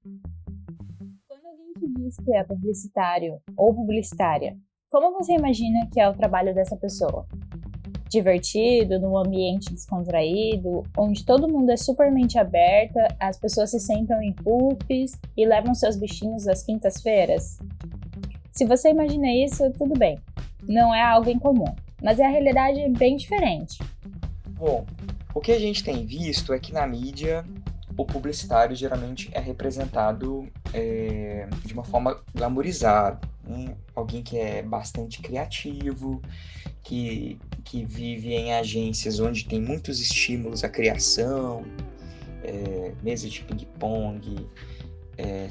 Quando alguém te diz que é publicitário ou publicitária, como você imagina que é o trabalho dessa pessoa? Divertido, num ambiente descontraído, onde todo mundo é super mente aberta, as pessoas se sentam em puffs e levam seus bichinhos às quintas-feiras? Se você imagina isso, tudo bem. Não é algo incomum, mas a realidade é bem diferente. Bom, o que a gente tem visto é que na mídia o publicitário geralmente é representado de uma forma glamourizada, né? Alguém que é bastante criativo, que vive em agências onde tem muitos estímulos à criação, mesa de ping-pong,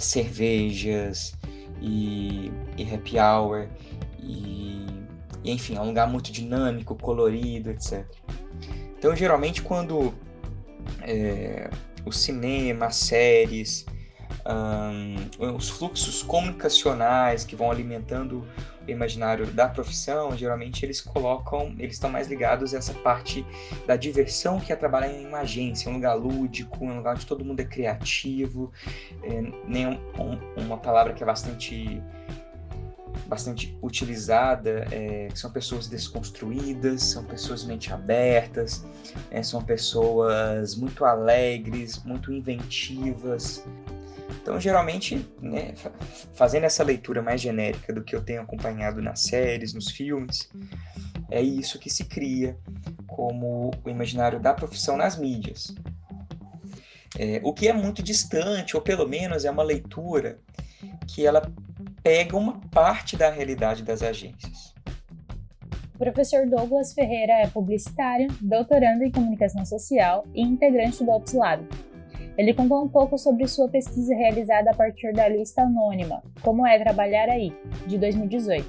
cervejas e happy hour, e, enfim, é um lugar muito dinâmico, colorido, etc. Então, geralmente, quando o cinema, as séries, os fluxos comunicacionais que vão alimentando o imaginário da profissão, geralmente eles estão mais ligados a essa parte da diversão, que é trabalhar em uma agência, um lugar lúdico, um lugar onde todo mundo é criativo, uma palavra que é bastante utilizada, que são pessoas desconstruídas, são pessoas mente abertas, são pessoas muito alegres, muito inventivas. Então, geralmente, né, fazendo essa leitura mais genérica do que eu tenho acompanhado nas séries, nos filmes, é isso que se cria como o imaginário da profissão nas mídias. O que é muito distante, ou pelo menos é uma leitura que ela pega uma parte da realidade das agências. O professor Douglas Ferreira é publicitário, doutorando em comunicação social e integrante do Ops Lab. Ele contou um pouco sobre sua pesquisa realizada a partir da lista anônima Como é Trabalhar Aí, de 2018,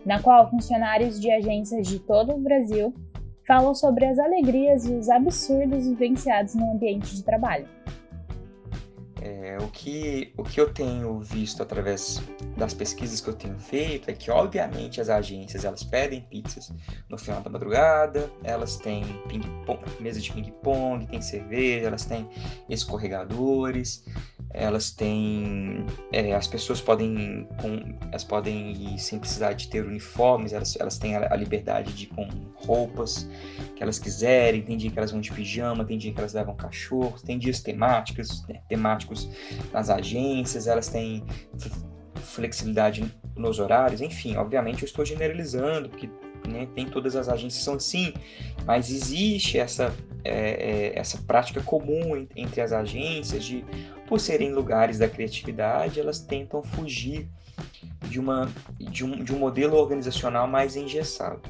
na qual funcionários de agências de todo o Brasil falam sobre as alegrias e os absurdos vivenciados no ambiente de trabalho. O que eu tenho visto através das pesquisas que eu tenho feito é que, obviamente, as agências elas pedem pizzas no final da madrugada, elas têm mesa de ping-pong, tem cerveja, elas têm escorregadores, elas têm... as pessoas podem ir sem precisar de ter uniformes, elas têm a liberdade de ir com roupas que elas quiserem, tem dia que elas vão de pijama, tem dia que elas levam cachorro, tem dias temáticos nas agências, elas têm flexibilidade nos horários, enfim, obviamente eu estou generalizando, porque nem todas as agências são assim, mas existe essa prática comum entre as agências de, por serem lugares da criatividade, elas tentam fugir de um modelo organizacional mais engessado.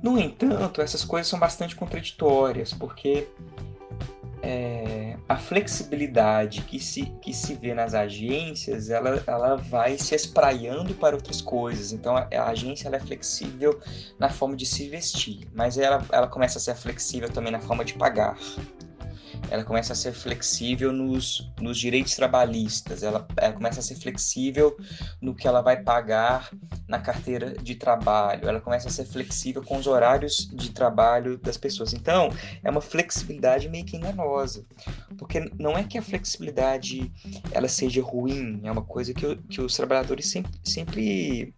No entanto, essas coisas são bastante contraditórias, porque a flexibilidade que se vê nas agências, ela vai se espraiando para outras coisas. Então, a agência ela é flexível na forma de se vestir, mas ela começa a ser flexível também na forma de pagar. Ela começa a ser flexível nos direitos trabalhistas, ela começa a ser flexível no que ela vai pagar na carteira de trabalho, ela começa a ser flexível com os horários de trabalho das pessoas. Então, é uma flexibilidade meio que enganosa, porque não é que a flexibilidade ela seja ruim, é uma coisa que os trabalhadores sempre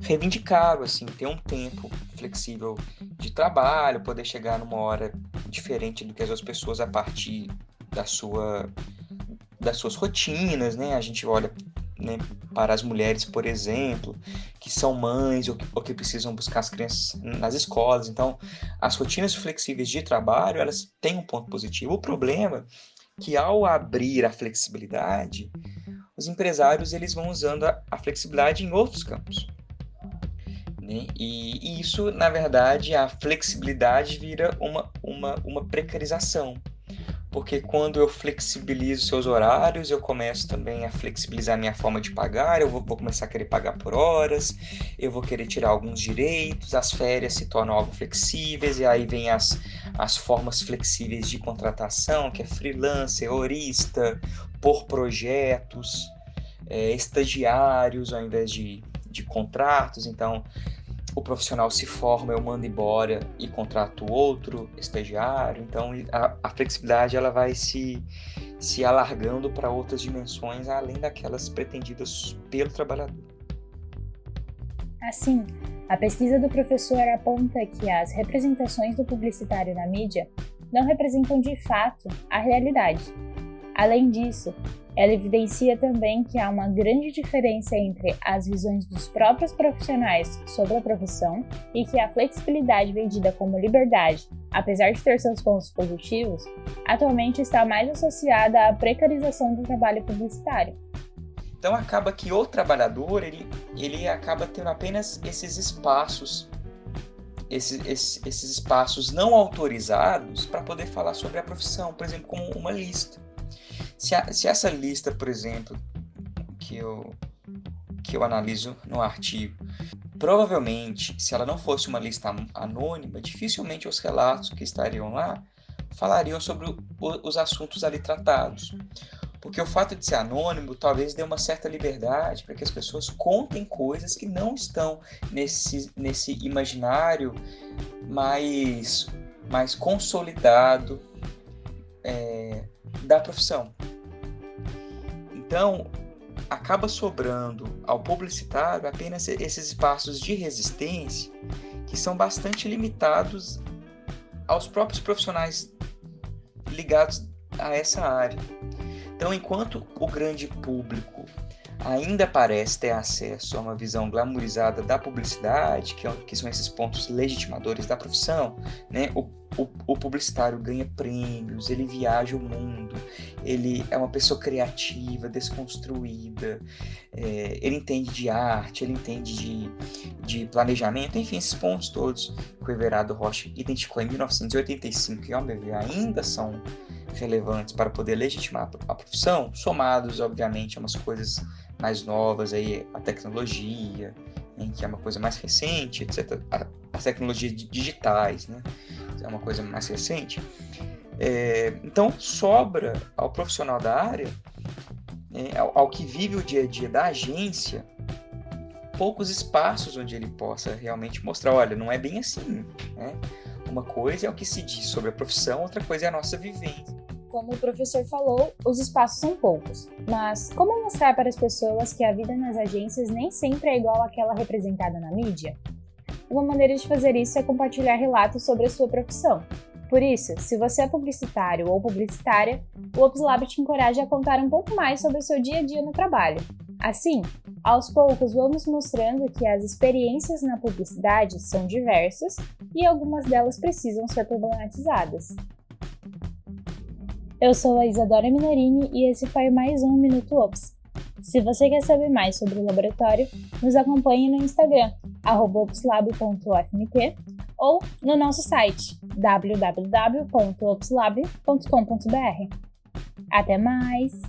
reivindicaram, assim, ter um tempo flexível de trabalho, poder chegar numa hora diferente do que as outras pessoas a partir das suas rotinas, né? A gente olha, né, para as mulheres, por exemplo, que são mães ou que precisam buscar as crianças nas escolas. Então, as rotinas flexíveis de trabalho, elas têm um ponto positivo. O problema é que, ao abrir a flexibilidade, os empresários eles vão usando a flexibilidade em outros campos. E isso, na verdade, a flexibilidade vira uma precarização, porque quando eu flexibilizo seus horários, eu começo também a flexibilizar minha forma de pagar, eu vou começar a querer pagar por horas, eu vou querer tirar alguns direitos, as férias se tornam algo flexíveis, e aí vem as formas flexíveis de contratação, que é freelancer, horista, por projetos, estagiários ao invés de contratos. Então o profissional se forma, eu mando embora e contrato outro estagiário. Então a flexibilidade ela vai se se alargando para outras dimensões além daquelas pretendidas pelo trabalhador. Assim, a pesquisa do professor aponta que as representações do publicitário na mídia não representam de fato a realidade. Além disso, ela evidencia também que há uma grande diferença entre as visões dos próprios profissionais sobre a profissão e que a flexibilidade vendida como liberdade, apesar de ter seus pontos positivos, atualmente está mais associada à precarização do trabalho publicitário. Então acaba que o trabalhador ele acaba tendo apenas esses espaços, esses espaços não autorizados para poder falar sobre a profissão, por exemplo, como uma lista. Se essa lista, por exemplo, que eu analiso no artigo, provavelmente, se ela não fosse uma lista anônima, dificilmente os relatos que estariam lá falariam sobre os assuntos ali tratados. Porque o fato de ser anônimo talvez dê uma certa liberdade para que as pessoas contem coisas que não estão nesse imaginário mais consolidado da profissão. Então, acaba sobrando ao publicitário apenas esses espaços de resistência que são bastante limitados aos próprios profissionais ligados a essa área. Então, enquanto o grande público ainda parece ter acesso a uma visão glamourizada da publicidade, que são esses pontos legitimadores da profissão, né? O publicitário ganha prêmios, ele viaja o mundo, ele é uma pessoa criativa, desconstruída, ele entende de arte, ele entende de planejamento, enfim, esses pontos todos que o Everardo Rocha identificou em 1985 e, ao meu ver, ainda são relevantes para poder legitimar a profissão, somados, obviamente, a umas coisas mais novas, aí, a tecnologia, né, que é uma coisa mais recente, etc. As tecnologias digitais, né, é uma coisa mais recente. Então, sobra ao profissional da área, ao que vive o dia a dia da agência, poucos espaços onde ele possa realmente mostrar, olha, não é bem assim, né? Uma coisa é o que se diz sobre a profissão, outra coisa é a nossa vivência. Como o professor falou, os espaços são poucos, mas como mostrar para as pessoas que a vida nas agências nem sempre é igual àquela representada na mídia? Uma maneira de fazer isso é compartilhar relatos sobre a sua profissão. Por isso, se você é publicitário ou publicitária, o OpsLab te encoraja a contar um pouco mais sobre o seu dia a dia no trabalho. Assim, aos poucos vamos mostrando que as experiências na publicidade são diversas e algumas delas precisam ser problematizadas. Eu sou a Isadora Minarini e esse foi mais um Minuto Ops. Se você quer saber mais sobre o laboratório, nos acompanhe no Instagram, @opslab.ufmt, ou no nosso site, www.opslab.com.br. Até mais!